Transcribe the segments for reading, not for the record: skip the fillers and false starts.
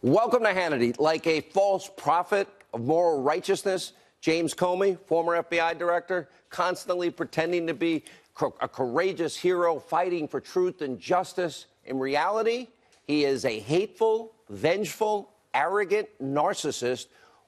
Welcome to Hannity. Like a false prophet of moral righteousness, James Comey, former FBI director, constantly pretending to be a courageous hero fighting for truth and justice. In reality, he is a hateful, vengeful, arrogant narcissist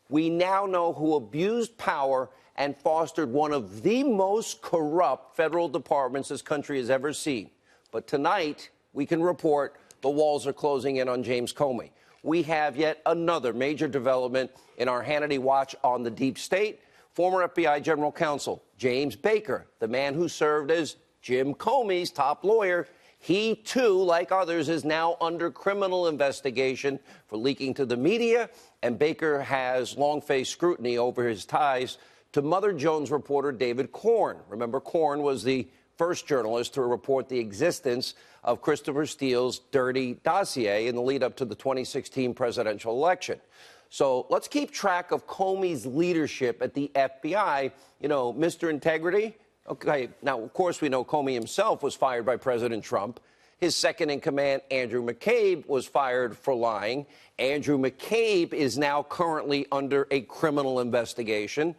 we now know who abused power and fostered one of the most corrupt federal departments this country has ever seen. But tonight, we can report the walls are closing in on James Comey. We have yet another major development in our Hannity Watch on the deep state. Former FBI General Counsel James Baker, the man who served as Jim Comey's top lawyer, he, too, like others, is now under criminal investigation for leaking to the media, and Baker has long-faced scrutiny over his ties to Mother Jones reporter David Corn. Remember, Corn was the first journalist to report the existence of Christopher Steele's dirty dossier in the lead-up to the 2016 presidential election. So let's keep track of Comey's leadership at the FBI. You know, Mr. Integrity. Okay, now, of course, we know Comey himself was fired by President Trump. His second-in-command, Andrew McCabe, was fired for lying. Andrew McCabe is now currently under a criminal investigation.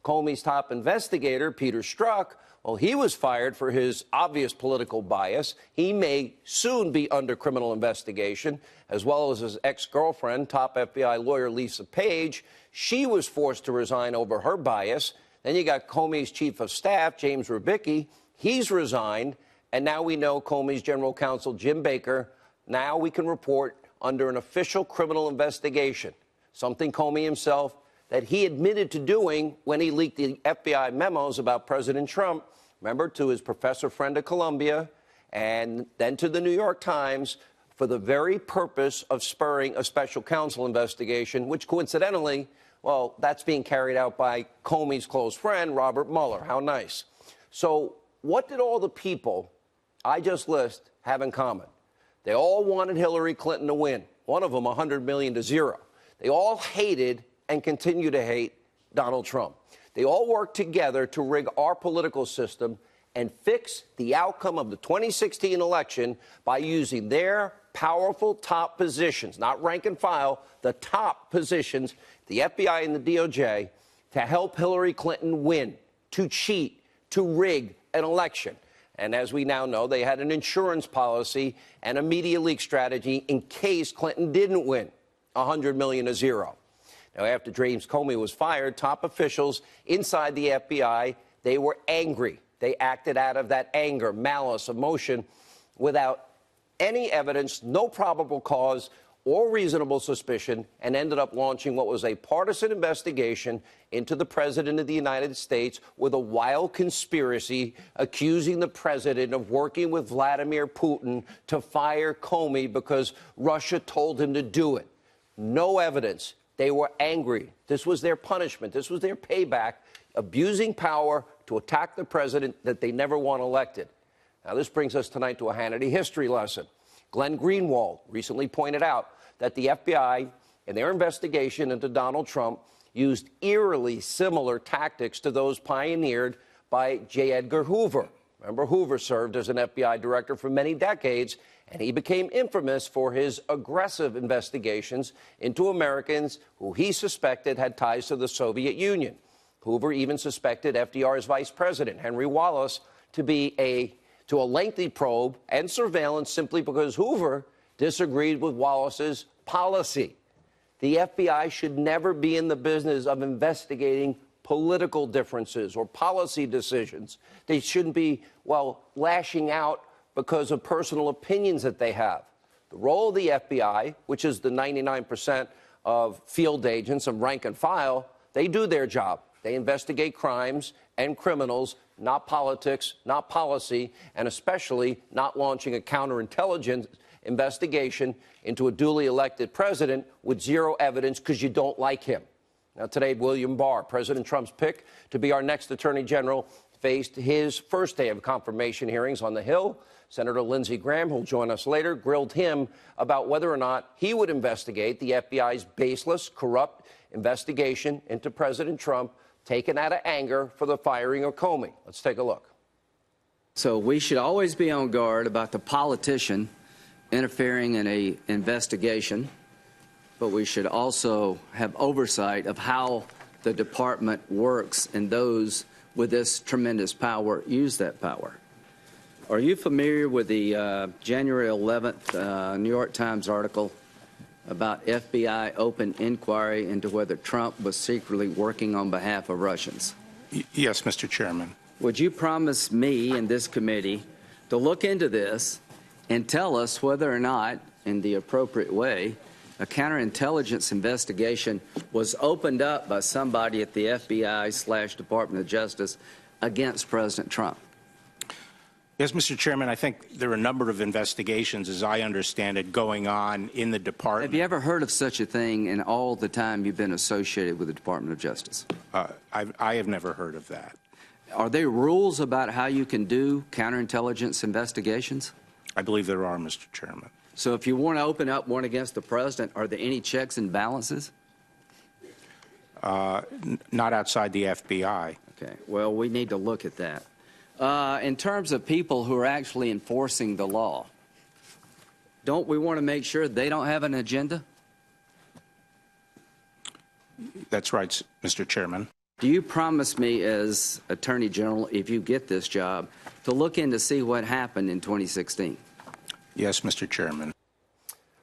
Comey's top investigator, Peter Strzok, well, he was fired for his obvious political bias. He may soon be under criminal investigation, as well as his ex-girlfriend, top FBI lawyer Lisa Page. She was forced to resign over her bias. Then you got Comey's chief of staff, James Rubicki. He's resigned. And now we know Comey's general counsel, Jim Baker. Now we can report under an official criminal investigation, something Comey himself that he admitted to doing when he leaked the FBI memos about President Trump, remember, to his professor friend at Columbia, and then to the New York Times, for the very purpose of spurring a special counsel investigation, which coincidentally, well, that's being carried out by Comey's close friend, Robert Mueller. How nice. So what did all the people I just listed have in common? They all wanted Hillary Clinton to win, one of them 100 million to 0. They all hated and continue to hate Donald Trump. They all work together to rig our political system and fix the outcome of the 2016 election by using their powerful top positions, not rank and file, the top positions, the FBI and the DOJ, to help Hillary Clinton win, to cheat, to rig an election. And as we now know, they had an insurance policy and a media leak strategy in case Clinton didn't win, 100 million to 0. Now, after James Comey was fired, top officials inside the FBI, they were angry. They acted out of that anger, malice, emotion, without any evidence, no probable cause or reasonable suspicion, and ended up launching what was a partisan investigation into the president of the United States with a wild conspiracy accusing the president of working with Vladimir Putin to fire Comey because Russia told him to do it. No evidence. They were angry. This was their punishment. This was their payback, abusing power to attack the president that they never want elected. Now, this brings us tonight to a Hannity history lesson. Glenn Greenwald recently pointed out that the FBI, in their investigation into Donald Trump, used eerily similar tactics to those pioneered by J. Edgar Hoover. Remember, Hoover served as an FBI director for many decades, and he became infamous for his aggressive investigations into Americans who he suspected had ties to the Soviet Union. Hoover even suspected FDR's vice president, Henry Wallace, to a lengthy probe and surveillance simply because Hoover disagreed with Wallace's policy. The FBI should never be in the business of investigating political differences or policy decisions. They shouldn't be, well, lashing out because of personal opinions that they have. The role of the FBI, which is the 99% of field agents of rank and file, they do their job. They investigate crimes and criminals, not politics, not policy, and especially not launching a counterintelligence investigation into a duly elected president with zero evidence because you don't like him. Now, today, William Barr, President Trump's pick to be our next attorney general, faced his first day of confirmation hearings on the Hill. Senator Lindsey Graham, who'll join us later, grilled him about whether or not he would investigate the FBI's baseless, corrupt investigation into President Trump, taken out of anger for the firing of Comey. Let's take a look. So we should always be on guard about the politician interfering in an investigation. but we should also have oversight of how the department works and those with this tremendous power use that power. Are you familiar with the January 11th New York Times article about FBI open inquiry into whether Trump was secretly working on behalf of Russians? Yes, Mr. Chairman. Would you promise me and this committee to look into this and tell us whether or not, in the appropriate way, a counterintelligence investigation was opened up by somebody at the FBI/Department of Justice against President Trump? Yes, Mr. Chairman, I think there are a number of investigations, as I understand it, going on in the department. Have you ever heard of such a thing in all the time you've been associated with the Department of Justice? I have never heard of that. Are there rules about how you can do counterintelligence investigations? I believe there are, Mr. Chairman. So if you want to open up one against the president, are there any checks and balances? Not outside the FBI. Okay. Well, we need to look at that. In terms of people who are actually enforcing the law, don't we want to make sure they don't have an agenda? That's right, Mr. Chairman. Do you promise me as Attorney General, if you get this job, to look in to see what happened in 2016? Yes, Mr. Chairman.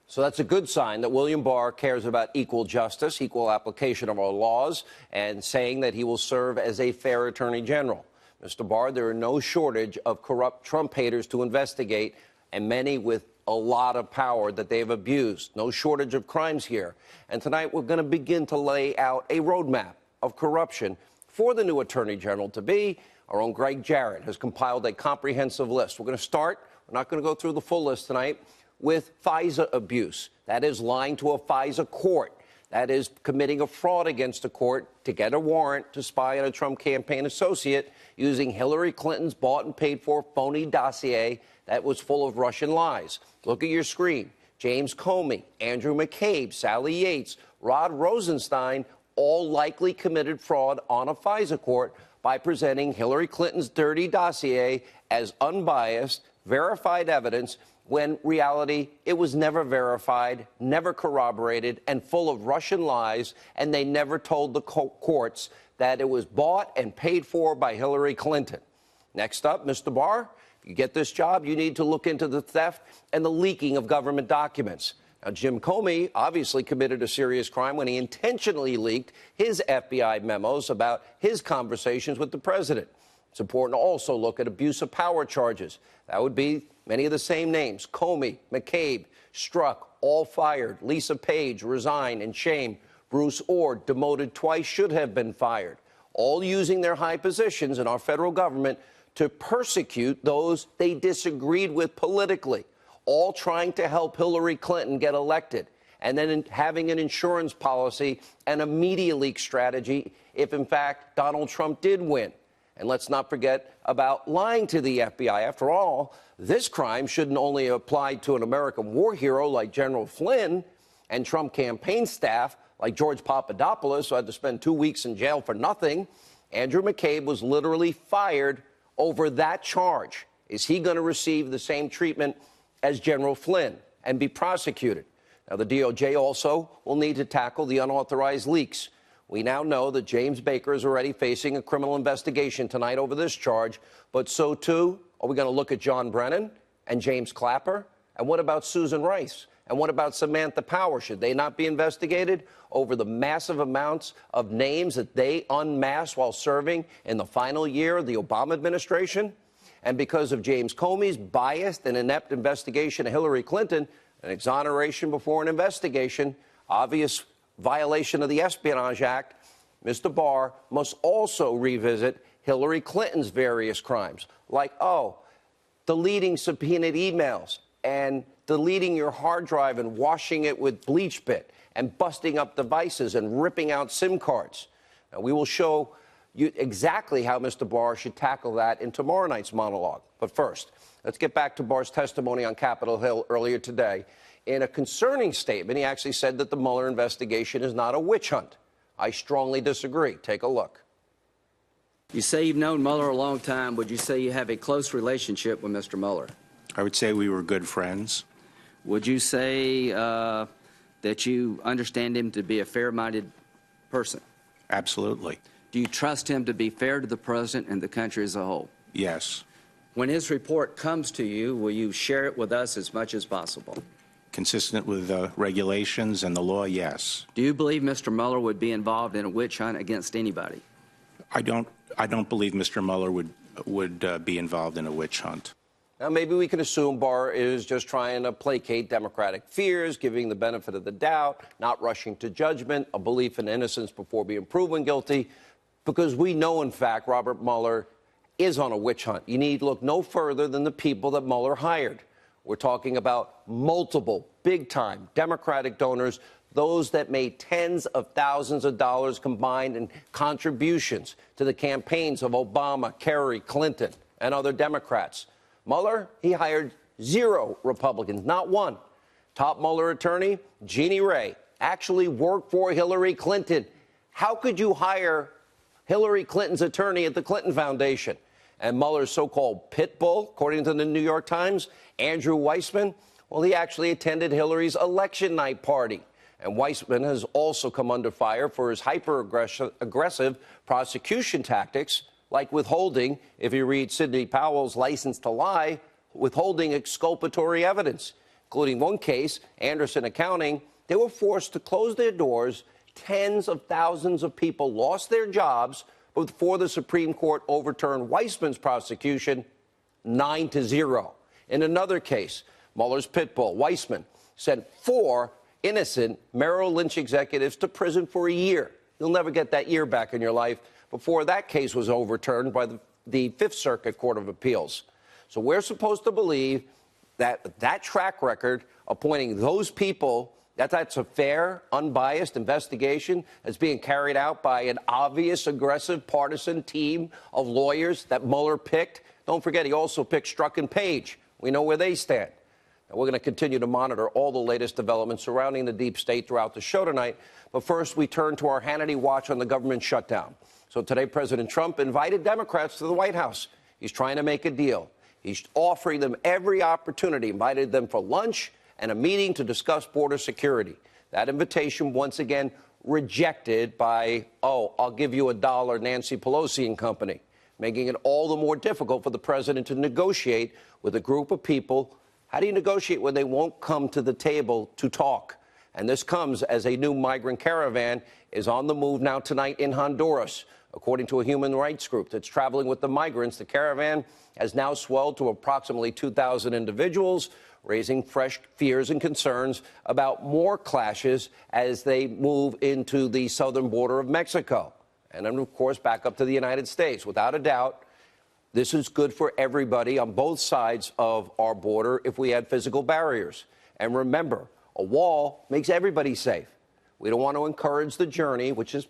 So that's a good sign that William Barr cares about equal justice, equal application of our laws, and saying that he will serve as a fair Attorney General. Mr. Barr, there are no shortage of corrupt Trump haters to investigate, and many with a lot of power that they've abused. No shortage of crimes here. And tonight we're going to begin to lay out a roadmap of corruption for the new Attorney General to be. Our own Greg Jarrett has compiled a comprehensive list. We're going to start, we're not going to go through the full list tonight, with FISA abuse. That is lying to a FISA court. That is committing a fraud against a court to get a warrant to spy on a Trump campaign associate using Hillary Clinton's bought and paid for phony dossier that was full of Russian lies. Look at your screen. James Comey, Andrew McCabe, Sally Yates, Rod Rosenstein all likely committed fraud on a FISA court by presenting Hillary Clinton's dirty dossier as unbiased, verified evidence when reality, it was never verified, never corroborated, and full of Russian lies, and they never told the courts that it was bought and paid for by Hillary Clinton. Next up, Mr. Barr, if you get this job, you need to look into the theft and the leaking of government documents. Now, Jim Comey obviously committed a serious crime when he intentionally leaked his FBI memos about his conversations with the president. It's important to also look at abuse of power charges. That would be many of the same names: Comey, McCabe, Strzok, all fired. Lisa Page resigned in shame. Bruce Orr, demoted twice, should have been fired. All using their high positions in our federal government to persecute those they disagreed with politically. All trying to help Hillary Clinton get elected, and then having an insurance policy and a media leak strategy if, in fact, Donald Trump did win. And let's not forget about lying to the FBI. After all, this crime shouldn't only apply to an American war hero like General Flynn and Trump campaign staff like George Papadopoulos, who had to spend 2 weeks in jail for nothing. Andrew McCabe was literally fired over that charge. Is he going to receive the same treatment as General Flynn and be prosecuted? Now, the DOJ also will need to tackle the unauthorized leaks. We now know that James Baker is already facing a criminal investigation tonight over this charge, but so too are we going to look at John Brennan and James Clapper? And what about Susan Rice? And what about Samantha Power? Should they not be investigated over the massive amounts of names that they unmasked while serving in the final year of the Obama administration? And because of James Comey's biased and inept investigation of Hillary Clinton, an exoneration before an investigation, obvious violation of the Espionage Act, Mr. Barr must also revisit Hillary Clinton's various crimes, like, deleting subpoenaed emails and deleting your hard drive and washing it with bleach bit and busting up devices and ripping out SIM cards. Now, we will show you exactly how Mr. Barr should tackle that in tomorrow night's monologue. But first, let's get back to Barr's testimony on Capitol Hill earlier today. In a concerning statement, he actually said that the Mueller investigation is not a witch hunt. I strongly disagree. Take a look. You say you've known Mueller a long time. Would you say you have a close relationship with Mr. Mueller? I would say we were good friends. Would you say that that you understand him to be a fair-minded person? Absolutely. Do you trust him to be fair to the president and the country as a whole? Yes. When his report comes to you, will you share it with us as much as possible? Consistent with the regulations and the law, yes. Do you believe Mr. Mueller would be involved in a witch hunt against anybody? I don't believe Mr. Mueller would be involved in a witch hunt. Now, maybe we can assume Barr is just trying to placate Democratic fears, giving the benefit of the doubt, not rushing to judgment, a belief in innocence before being proven guilty, because we know, in fact, Robert Mueller is on a witch hunt. You need look no further than the people that Mueller hired. We're talking about multiple, big-time Democratic donors, those that made tens of thousands of dollars combined in contributions to the campaigns of Obama, Kerry, Clinton, and other Democrats. Mueller, he hired 0 Republicans, not one. Top Mueller attorney, Jeannie Ray, actually worked for Hillary Clinton. How could you hire Hillary Clinton's attorney at the Clinton Foundation? And Mueller's so-called pit bull, according to the New York Times, Andrew Weissman, well, he actually attended Hillary's election night party. And Weissman has also come under fire for his hyper-aggressive prosecution tactics, like withholding, if you read Sidney Powell's License to Lie, withholding exculpatory evidence, including one case, Anderson Accounting. They were forced to close their doors. Tens of thousands of people lost their jobs before the Supreme Court overturned Weissman's prosecution 9-0. In another case, Mueller's pit bull, Weissman, sent 4 innocent Merrill Lynch executives to prison for a year. You'll never get that year back in your life before that case was overturned by the Fifth Circuit Court of Appeals. So we're supposed to believe that that track record appointing those people, that's a fair, unbiased investigation that's being carried out by an obvious, aggressive, partisan team of lawyers that Mueller picked. Don't forget, he also picked Strzok and Page. We know where they stand. And we're going to continue to monitor all the latest developments surrounding the deep state throughout the show tonight. But first, we turn to our Hannity Watch on the government shutdown. So today, President Trump invited Democrats to the White House. He's trying to make a deal. He's offering them every opportunity, invited them for lunch and a meeting to discuss border security. That invitation, once again, rejected by, I'll give you $1, Nancy Pelosi and company, making it all the more difficult for the president to negotiate with a group of people. How do you negotiate when they won't come to the table to talk? And this comes as a new migrant caravan is on the move now tonight in Honduras. According to a human rights group that's traveling with the migrants, the caravan has now swelled to approximately 2,000 individuals, raising fresh fears and concerns about more clashes as they move into the southern border of Mexico. And then, of course, back up to the United States. Without a doubt, this is good for everybody on both sides of our border if we had physical barriers. And remember, a wall makes everybody safe. We don't want to encourage the journey, which is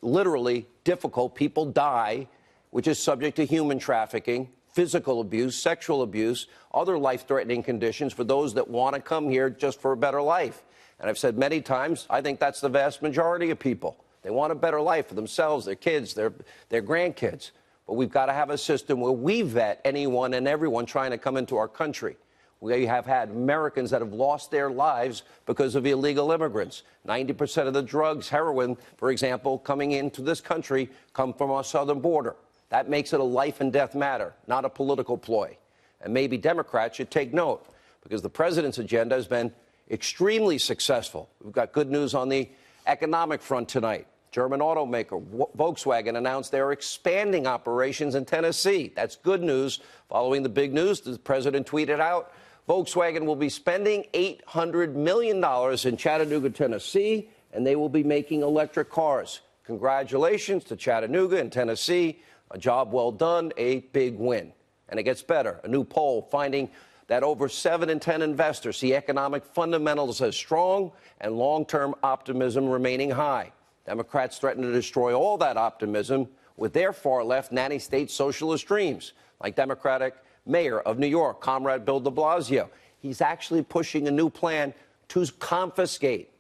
literally difficult. People die, which is subject to human trafficking, physical abuse, sexual abuse, other life-threatening conditions for those that want to come here just for a better life. And I've said many times, I think that's the vast majority of people. They want a better life for themselves, their kids, their grandkids. But we've got to have a system where we vet anyone and everyone trying to come into our country. We have had Americans that have lost their lives because of illegal immigrants. 90% of the drugs, heroin, for example, coming into this country come from our southern border. That makes it a life and death matter, not a political ploy. And maybe Democrats should take note, because the president's agenda has been extremely successful. We've got good news on the economic front tonight. German automaker Volkswagen announced they're expanding operations in Tennessee. That's good news. Following the big news, the president tweeted out, Volkswagen will be spending $800 million in Chattanooga, Tennessee, and they will be making electric cars. Congratulations to Chattanooga and Tennessee. A job well done, a big win. And it gets better. A new poll finding that over 7 in 10 investors see economic fundamentals as strong and long-term optimism remaining high. Democrats threaten to destroy all that optimism with their far-left nanny state socialist dreams, like Democratic Mayor of New York, Comrade Bill de Blasio. He's actually pushing a new plan to confiscate,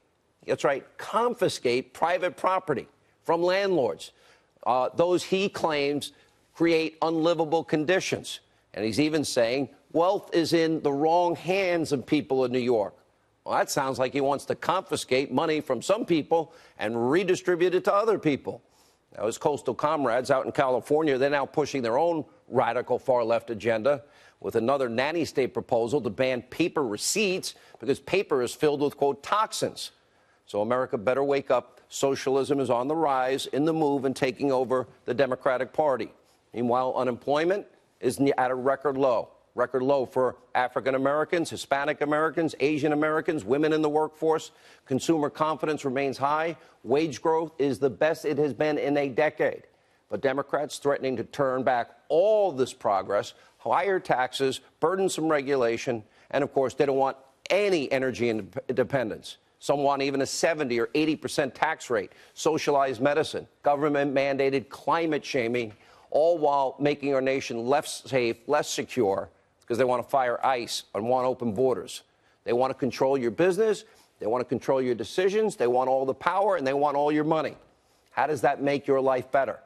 that's right, confiscate private property from landlords. Those he claims create unlivable conditions. And he's even saying wealth is in the wrong hands of people in New York. Well, that sounds like he wants to confiscate money from some people and redistribute it to other people. Now, his coastal comrades out in California, they're now pushing their own radical far-left agenda with another nanny state proposal to ban paper receipts because paper is filled with, quote, toxins. So America better wake up. Socialism is on the rise, in the move, and taking over the Democratic Party. Meanwhile, unemployment is at a record low for African Americans, Hispanic Americans, Asian Americans, women in the workforce. Consumer confidence remains high. Wage growth is the best it has been in a decade. But Democrats threatening to turn back all this progress, higher taxes, burdensome regulation, and, of course, they don't want any energy independence. Some want even a 70 or 80% tax rate, socialized medicine, government-mandated climate shaming, all while making our nation less safe, less secure, because they want to fire ICE and want open borders. They want to control your business. They want to control your decisions. They want all the power, and they want all your money. How does that make your life better?